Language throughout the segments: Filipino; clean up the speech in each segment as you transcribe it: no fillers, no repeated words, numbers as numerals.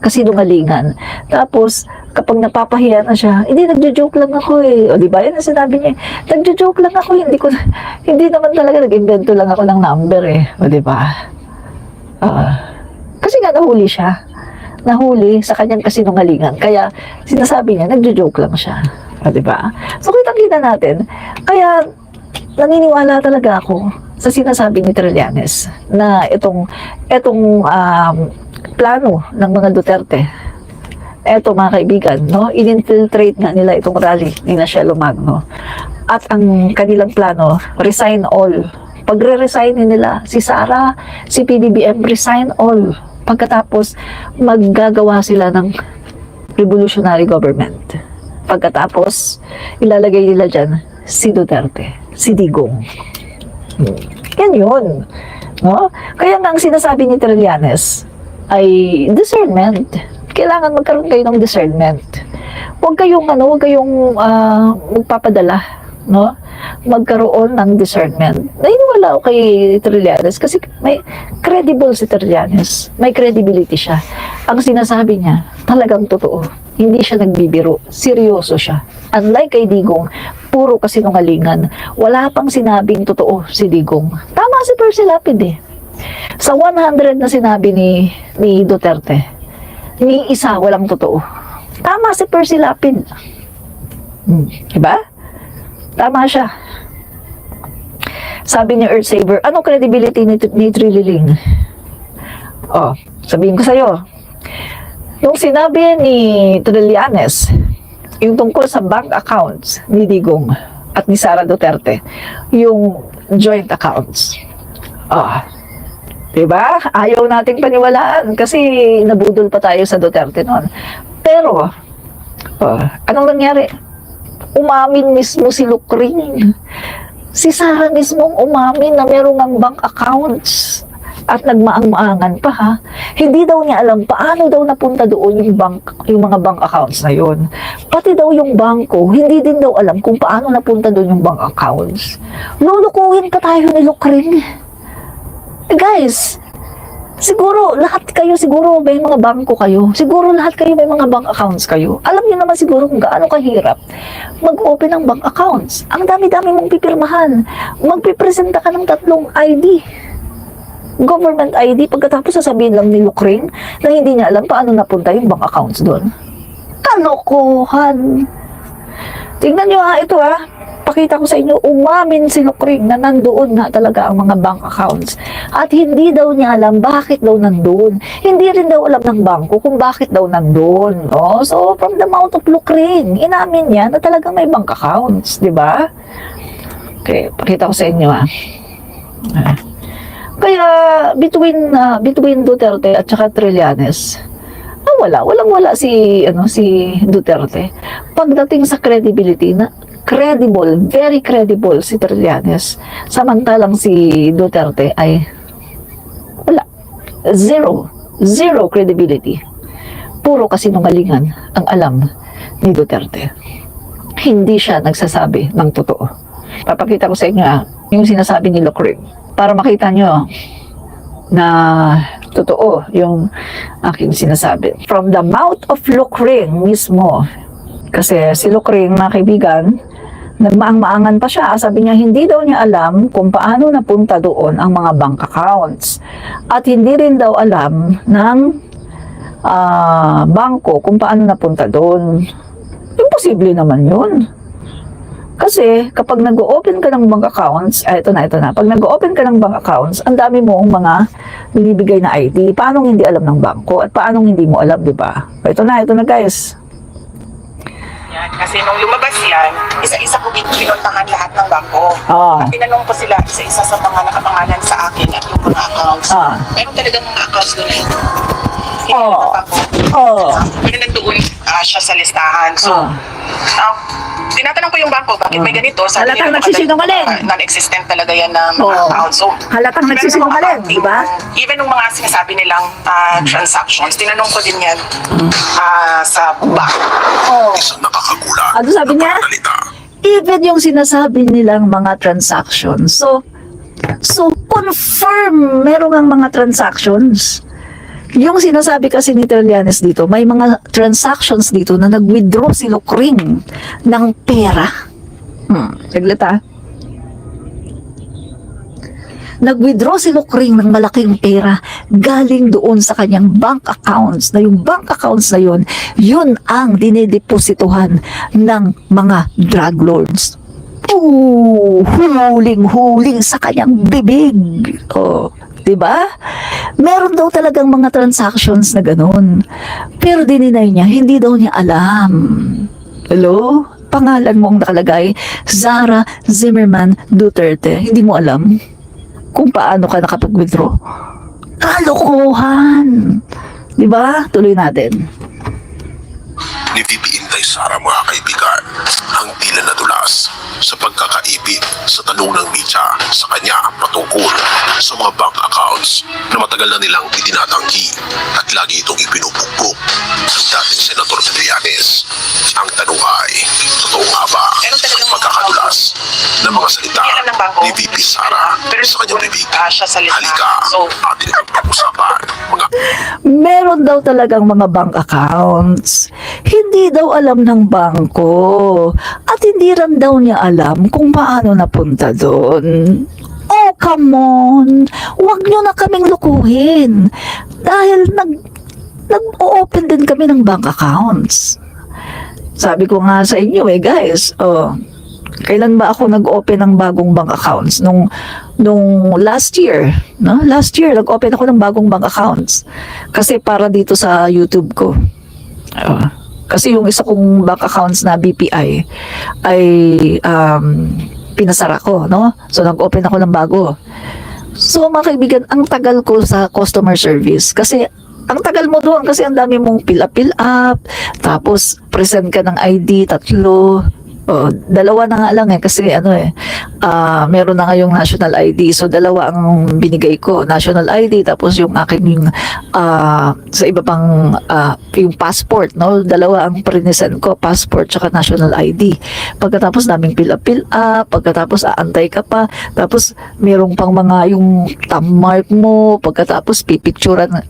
kasinungalingan. Tapos, kapag napapahiya na siya, hindi, nagjo-joke lang ako eh. O, di ba? Yan ang sinabi niya, nagjo-joke lang ako, hindi naman talaga, nag-invento lang ako ng number eh. O, di ba? Kasi nga nahuli siya. Nahuli sa kanyang kasinungalingan. Kaya, sinasabi niya, nagjo-joke lang siya. O, di ba? So, kitang-kita natin. Kaya, naniniwala talaga ako sa sinasabi ni Trillanes na itong plano ng mga Duterte. Eto mga kaibigan, no? In-infiltrate nga nila itong rally ni Shelo Magno. At ang kanilang plano, resign all. Pagre-resign nila si Sara, si PBBM, resign all. Pagkatapos, maggagawa sila ng revolutionary government. Pagkatapos, ilalagay nila dyan si Duterte, si Digong. Yan yun. No? Kaya nga ang sinasabi ni Trillanes ay discernment. Kailangan magkaroon kayo ng discernment. Huwag kayong magpapadala, no? Magkaroon ng discernment. Naniniwala ako kay Trillanes kasi may credible si Trillanes. May credibility siya. Ang sinasabi niya, talagang totoo. Hindi siya nagbibiro. Seryoso siya. Unlike kay Digong, puro kasinungalingan. Wala pang sinabing totoo si Digong. Tama si Percy Lapid eh. Sa 100 na sinabi ni Duterte, ni isa walang totoo. Tama si Percy Lapid. Diba? Tama siya. Sabi ni Earthsaver, ano credibility ni Trililing? Oh, sabihin ko sa'yo. Yung sinabi ni Trillanes, yung tungkol sa bank accounts ni Digong at ni Sara Duterte, yung joint accounts. Diba? Ayaw nating paniwalaan kasi nabudol pa tayo sa Duterte noon. Pero, anong nangyari? Umamin mismo si Lucring. Si Sara mismo umamin na merong ang bank accounts. At nagmaang-maangan pa ha. Hindi daw niya alam paano daw napunta doon yung mga bank accounts na yon. Pati daw yung bangko, hindi din daw alam kung paano napunta doon yung bank accounts. Lulukuhin pa tayo ni Lucring. Guys, siguro lahat kayo, siguro may mga bangko kayo. Siguro lahat kayo may mga bank accounts kayo. Alam niyo naman siguro kung gaano kahirap mag-open ng bank accounts. Ang dami-dami mong pipirmahan. Magpipresenta ka ng 3 ID. Government ID, pagkatapos sasabihin lang ni Lucring na hindi niya alam paano napunta yung bank accounts doon. Kalokohan! Tingnan niyo ito pakita ko sa inyo, umamin si Lucring na nandoon na talaga ang mga bank accounts. At hindi daw niya alam bakit daw nandoon. Hindi rin daw alam ng bangko kung bakit daw nandoon. No? So, from the mouth of Lucring, inamin niya na talagang may bank accounts. Di ba? Okay, pakita ko sa inyo Kaya, between Duterte at saka Trillanes, walang-wala si Duterte. Pagdating sa credibility, credible, very credible si Trillanes. Samantalang si Duterte ay wala. Zero credibility. Puro kasinungalingan ang alam ni Duterte. Hindi siya nagsasabi ng totoo. Papakita ko sa inyo yung sinasabi ni Lucring para makita nyo na totoo yung aking sinasabi. From the mouth of Lucring mismo. Kasi si Lucring, mga kaibigan, nagmaang-maangan pa siya. Sabi niya, hindi daw niya alam kung paano napunta doon ang mga bank accounts. At hindi rin daw alam ng bangko kung paano napunta doon. Imposible naman yun. Kasi kapag nag-open ka ng bank accounts, ito na. Pag nag-open ka ng bank accounts, ang dami mong mga binibigay na ID. Paano hindi alam ng bangko at paano hindi mo alam, di ba? Ito na guys. Yan. Kasi nung lumabas yan, isa-isa ko pinuntahan lahat ng bangko. At tinanong ko sila isa-isa sa mga nakapangalan sa akin at yung mga accounts. Meron talagang mga accounts doon na ito. Pero nandoon siya sa listahan. So, tinatanong ko yung bangko, bakit may ganito? Sabi halatang nagsisinungaling. Non-existent talaga yan na mga accounts. So, halatang nagsisinungaling, di ba? Even yung mga sinasabi nilang transactions, tinanong ko din yan sa bank. Ano sabi niya? Even yung sinasabi nilang mga transactions. So confirm meron ang mga transactions. Yung sinasabi kasi ni Trillanes dito, may mga transactions dito na nag-withdraw si Lucring ng pera. Saglit ah. Nag-withdraw si Lucring ng malaking pera galing doon sa kanyang bank accounts, na yung bank accounts na yun ang dinedepositohan ng mga drug lords. Huling-huling sa kanyang bibig. Oh, 'di ba? Meron daw talagang mga transactions na ganun. Pero dininay niya, hindi daw niya alam. Hello? Pangalan mo ang nakalagay, Zara Zimmerman Duterte. Hindi mo alam kung paano ka nakapag-withdraw. Kalokohan! 'Di ba? Tuloy natin. Ni VP Inday Sara, mga kaibigan, ang tila nadulas sa pagkakaipit sa tanong ng media sa kanya patungkol sa mga bank accounts na matagal na nilang itinatanggi at lagi itong ipinubugbog ng dating Senator Trillanes. Ang tanong ay, totoo nga ba ang pagkakadulas ng mga salita ni VP Sara sa kanyang bibig? Halika, atin ang pag-usapan, mga Meron daw talagang mga bank accounts. Hindi daw alam ng bangko. At hindi rin daw niya alam kung paano napunta doon. Oh, come on! Huwag niyo na kaming lukuhin. Dahil nag-open din kami ng bank accounts. Sabi ko nga sa inyo guys, kailan ba ako nag-open ng bagong bank accounts? Nung last year, no? Last year, nag-open ako ng bagong bank accounts. Kasi para dito sa YouTube ko. Kasi yung isa kong bank accounts na BPI ay pinasara ko, no? So, nag-open ako ng bago. So, mga kaibigan, ang tagal ko sa customer service. Kasi, ang tagal mo doon kasi ang dami mong fill up, tapos present ka ng ID, 3. Dalawa na nga lang kasi meron na nga yung national ID. So, dalawa ang binigay ko. National ID, tapos yung aking sa iba pang yung passport, no? Dalawa ang present ko, passport tsaka national ID. Pagkatapos naming fill up, pagkatapos aantay ka pa, tapos merong pang mga yung thumb mark mo, pagkatapos pipicturan,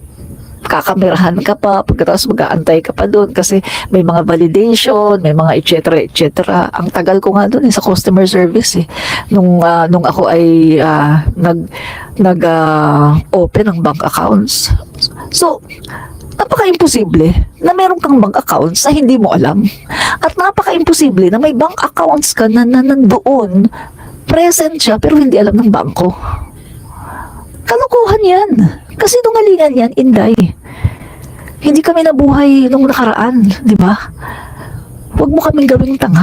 kakamerahan ka pa, pagkatapos mag-aantay ka pa doon kasi may mga validation, may mga etc. Ang tagal ko nga doon sa customer service nung ako ay open ng bank accounts. So, napaka-imposible na meron kang bank accounts na hindi mo alam. At napaka-imposible na may bank accounts ka na nandoon, present siya pero hindi alam ng bangko. Kalokohan yan. Kasi nungalingan yan, Inday. Hindi kami nabuhay nung nakaraan, di ba? Huwag mo kaming gawing tanga.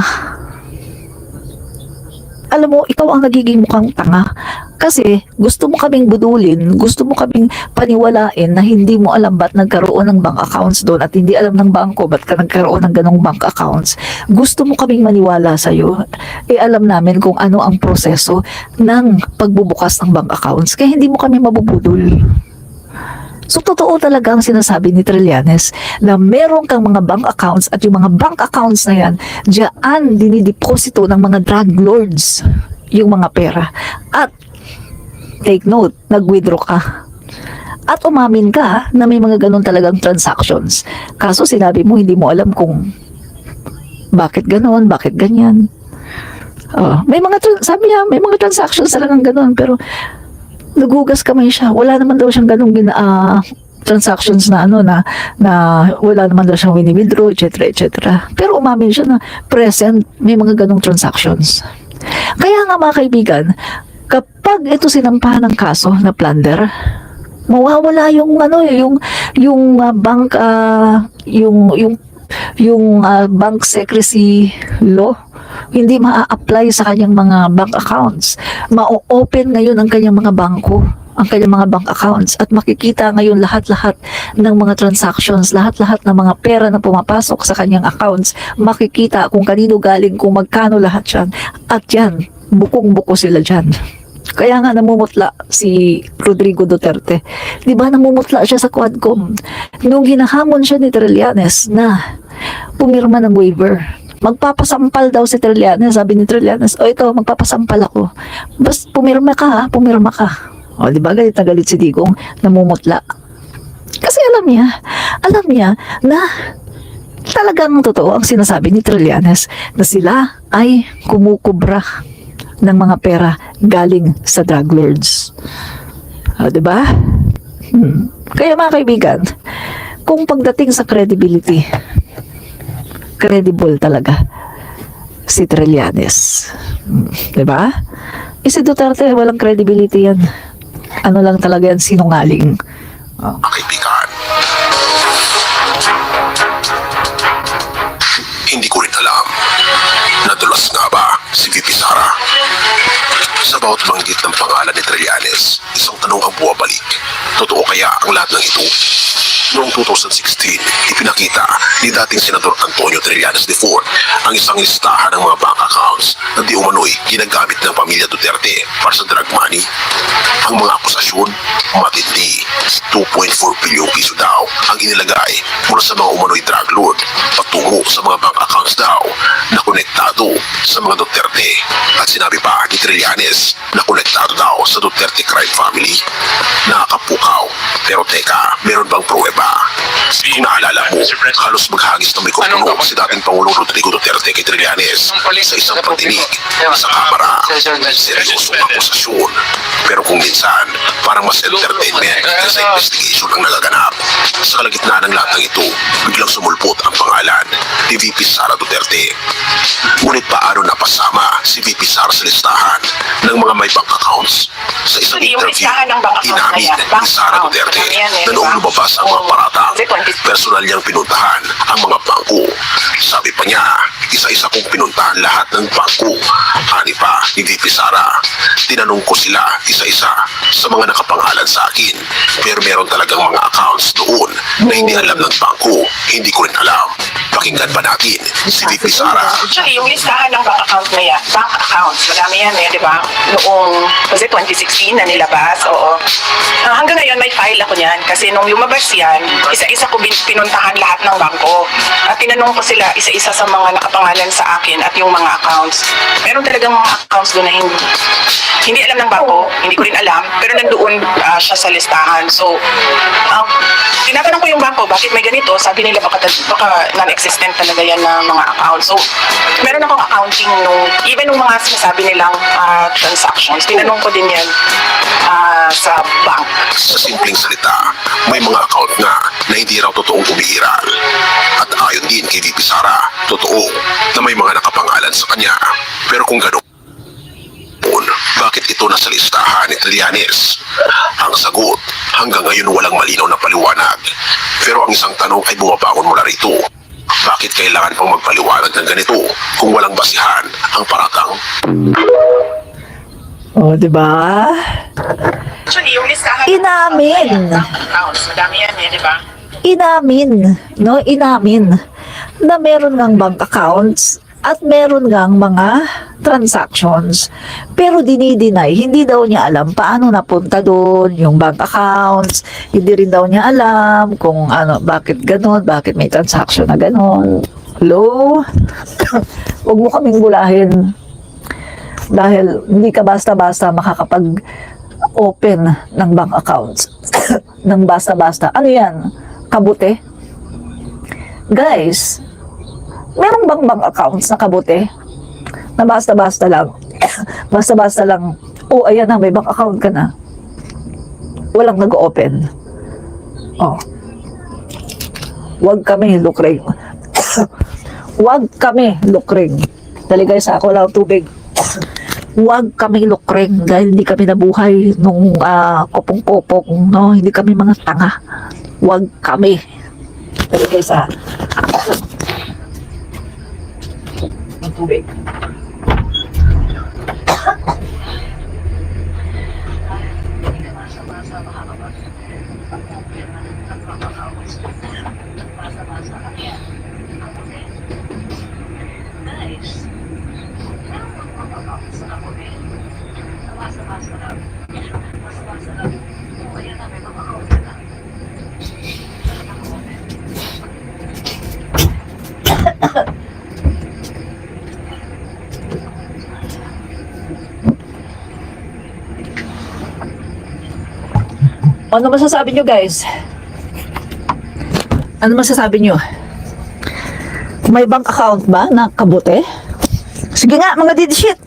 Alam mo, ikaw ang nagiging mukhang tanga. Kasi gusto mo kaming budulin, gusto mo kaming paniwalain na hindi mo alam ba't nagkaroon ng bank accounts doon at hindi alam ng bangko ba't ka nagkaroon ng ganong bank accounts. Gusto mo kaming maniwala sa'yo. Alam namin kung ano ang proseso ng pagbubukas ng bank accounts. Kaya hindi mo kami mabubudol. So, totoo talaga ang sinasabi ni Trillanes na meron kang mga bank accounts at yung mga bank accounts na yan, diyan dinideposito ng mga drug lords yung mga pera. At, take note, nag-withdraw ka. At umamin ka na may mga ganun talagang transactions. Kaso sinabi mo, hindi mo alam kung bakit ganun, bakit ganyan. May mga, sabi niya, may mga transactions talagang ganun, pero nagugas kamay siya. Wala naman daw siyang ganung transactions na wala naman daw siyang wini-withdraw, etc. Pero umamin siya na present, may mga ganung transactions. Kaya nga mga kaibigan, kapag ito sinampahan ng kaso na plunder, mawawala yung bank bank secrecy law. Hindi maa-apply sa kanyang mga bank accounts. Ma-open ngayon ang kanyang mga bangko, ang kanyang mga bank accounts, at makikita ngayon lahat-lahat ng mga transactions, lahat-lahat ng mga pera na pumapasok sa kanyang accounts. Makikita kung kanino galing, kung magkano lahat yan. At yan, bukong-buko sila dyan. Kaya nga namumutla si Rodrigo Duterte. Di ba namumutla siya sa Quadcom? Nung hinahamon siya ni Trillanes na pumirma ng waiver, magpapasampal daw si Trillanes. Sabi ni Trillanes, ito, magpapasampal ako. Basta pumirma ka, pumirma ka. Di ba galit na galit si Digong, namumutla. Kasi alam niya na talagang totoo ang sinasabi ni Trillanes na sila ay kumukubra ng mga pera galing sa drug lords. Diba? Kaya mga kaibigan, kung pagdating sa credibility, credible talaga si Trillanes. Diba? Si Duterte, walang credibility yan. Ano lang talaga yan, sinungaling. Mga kaibigan, hindi ko rin alam. Nadulas nga ba si VP Sara? Sa bawat banggit ng pangalan ni Trillanes, isang tanong ang buwabalik. Totoo kaya ang lahat ng ito? Noong 2016, ipinakita ni dating Senador Antonio Trillanes IV ang isang listahan ng mga bank accounts na di umano'y ginagamit ng pamilya Duterte para sa drug money. Ang mga akusasyon, matindi. 2.4 bilyong piso daw ang inilagay mula sa mga umano'y drug lord patungo sa mga bank accounts daw na konektado sa mga Duterte. At sinabi pa ni Trillanes na konektado daw sa Duterte crime family. Nakakapukaw. Pero teka, meron bang pruweba? Kung naalala mo, halos maghagis na may kupuno si dating Pangulong Rodrigo Duterte kay Trillanes sa isang pagdinig sa kamara. Seryosong akusasyon. Pero kung minsan, parang mas entertainment kaysa investigation ang nagaganap. Sa kalagitnaan ng lahat ng ito, biglang sumulpot ang pangalan ni VP Sara Duterte. Ngunit paano napasama si VP Sara sa listahan ng mga may bank accounts? Sa isang Actually, yung interview, listahan ng bank account inamin na yan, bank ni Sara account, Duterte ano yan eh, na noong diba? lumabas ang mga paratang, Kasi 20 personal niyang pinuntahan ang mga bangko. Sabi pa niya, isa-isa kong pinuntahan lahat ng bangko. Hani pa ni VP Sara, tinanong ko sila isa-isa sa mga nakapangalan sa akin. Pero meron talagang mga accounts doon na hindi alam ng bangko. Hindi ko rin alam. Pakinggan pa natin si VP Sara. Actually, yung listahan ng bank account na yan, bank accounts, madami yan eh, di ba? Noong, kasi 2016 na nilabas, oo. Hanggang ngayon, may file ako niyan. Kasi nung lumabas yan, isa-isa ko pinuntahan lahat ng bangko. At tinanong ko sila isa-isa sa mga nakapangalan sa akin at yung mga accounts. Meron talagang mga accounts doon na hindi alam ng bangko, hindi ko rin alam, pero nandoon siya sa listahan. So, tinatanong ko yung bangko, bakit may ganito? Sabi nila baka non-existent talaga yan na mga accounts. So, meron akong accounting even nung mga sinasabi nilang transactions, tinanong ko din yan sa bank. Sa simpleng salita, may mga account nga na hindi raw totoong umiiral. At ayon din kay VP Sara, totoo na may mga nakapangalan sa kanya. Pero kung ganoon, bakit ito nasa listahan ni Trillanes? Ang sagot, hanggang ngayon walang malinaw na paliwanag. Pero ang isang tanong ay bumabangon mula rito. Bakit kailangan pang magpaliwanag ng ganito kung walang basihan ang paratang? Diba? Actually, yung listahan Inamin. ng bank accounts, madami yan eh, di ba? Inamin na meron ngang bank accounts at meron ngang mga transactions. Pero dinideny, hindi daw niya alam paano napunta doon yung bank accounts. Hindi rin daw niya alam kung bakit ganon, bakit may transaction na ganon. Hello? Huwag mo kaming bulahin. Dahil hindi ka basta-basta makakapag-open ng bank accounts. Nang basta-basta. Ano yan? Kabute? Guys, meron bang bank accounts na kabute? Na basta-basta lang. Basta-basta lang. Oh, ayan na, may bank account ka na. Walang nag-open. Oh. Huwag kami lukring. Huwag kami lukring. Dali guys, ako lang tubig. Huwag kami lukring dahil hindi kami nabuhay nung kopong-kopong, no? Hindi kami mga tanga. Huwag kami. Dali guys, ng tubig. Ano masasabi nyo guys? Ano masasabi nyo? May bank account ba na kabote? Sige nga, mga didishit.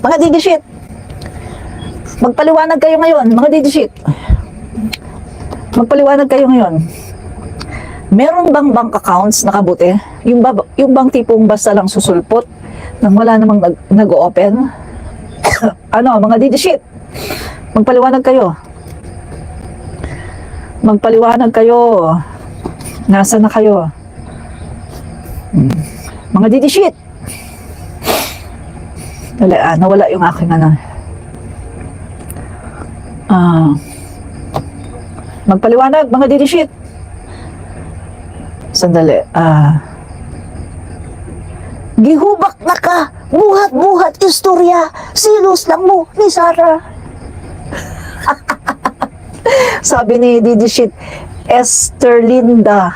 Mga didishit. Magpaliwanag kayo ngayon, mga didishit. Magpaliwanag kayo ngayon. Meron bang bank accounts na kabote? Yung bang tipong basta lang susulpot nang wala namang nag-open? Ano, mga didishit. Magpaliwanag kayo. Magpaliwanag kayo. Nasa na kayo? Mga didishit. Nawala yung aking ano. Magpaliwanag, mga didishit. Sandali. Gihubak na ka. Buhat-buhat istorya. Silos lang mo ni Sarah. Sabi ni didishit, Esther Linda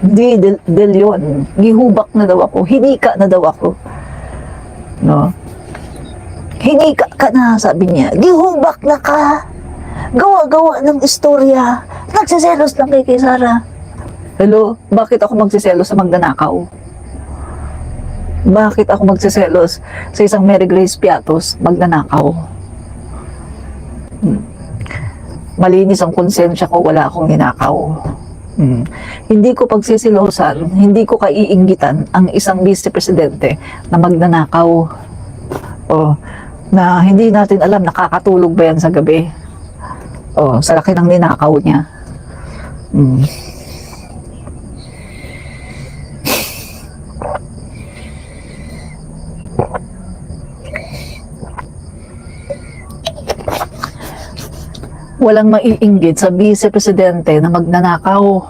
De Leon. Gihubak na daw ako. Hinika na daw ako. No? Hinika ka na, sabi niya. Gihubak na ka. Gawa-gawa ng istorya. Nagsiselos lang kay Sarah. Hello? Bakit ako magsiselos sa magnanakaw? Bakit ako magsiselos sa isang Mary Grace Piatos magnanakaw? Malinis ang konsensya ko, wala akong ninakaw. Hindi ko pagsisilosan, hindi ko kaiinggitan ang isang vice-presidente na magnanakaw. Na hindi natin alam nakakatulog ba yan sa gabi. Sa laki ng ninakaw niya. Walang maiinggit sa vice-presidente na magnanakaw.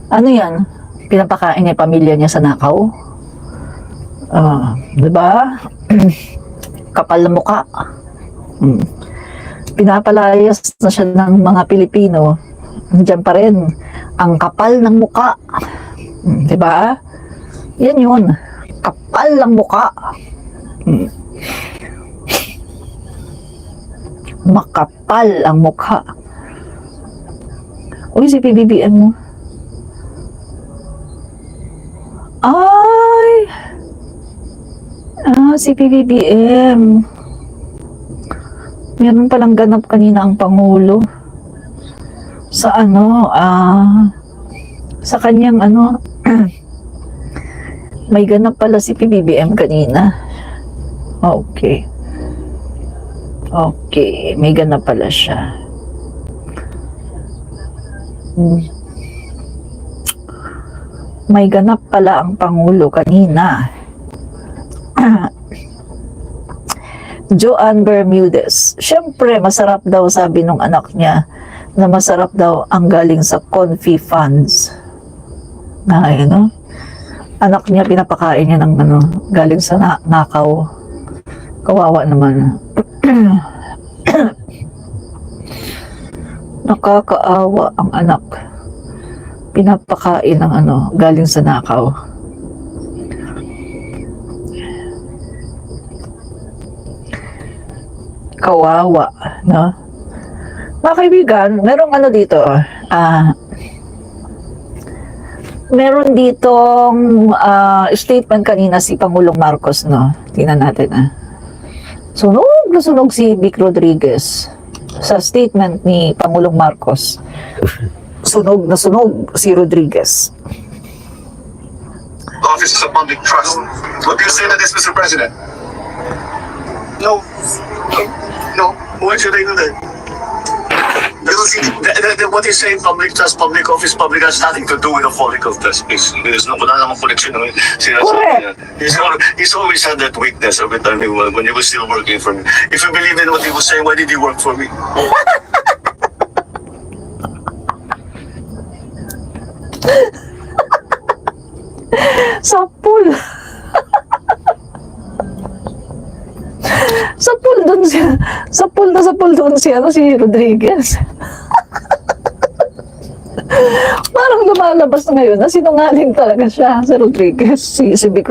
Ano yan? Pinapakain niya pamilya niya sa nakaw? Diba? Kapal na mukha. Pinapalayas na siya ng mga Pilipino. Nandiyan pa rin ang kapal ng mukha. Diba? Yan yun. Kapal ng mukha. Makapal ang mukha. Uy, si PBBM mo. Ay! Si PBBM. Meron palang ganap kanina ang Pangulo. Sa sa kanyang may ganap pala si PBBM kanina. Okay. Okay, may ganap pala siya. May ganap pala ang Pangulo kanina. Joanne Bermudez. Siyempre, masarap daw, sabi nung anak niya, na masarap daw ang galing sa Confi funds. Anak niya, pinapakain niya ng galing sa nakaw. Kawawa naman. Nakakaawa ang anak. Pinapakain ng galing sa nakaw. Kawawa, no? Mga kaibigan, merong dito, meron ditong statement kanina si Pangulong Marcos, no? Tingnan natin, Sunog na sunog si Vic Rodriguez sa statement ni Pangulong Marcos. Sunog na sunog si Rodriguez. Office is a public trust. What do you say to this, Mr. President? No. No. Why should I do that? You don't see, what you say, public trust, public office, public has nothing to do with the political trust. There's no, wala namang connection. He's always had that weakness every time when he was still working for me. If you believe in what he was saying, why did he work for me? Sapul. Sapul doon siya. Sapul doon siya. Si Rodriguez. Parang lumalabas na ngayon na sinungaling talaga siya, si Rodriguez. Si Vic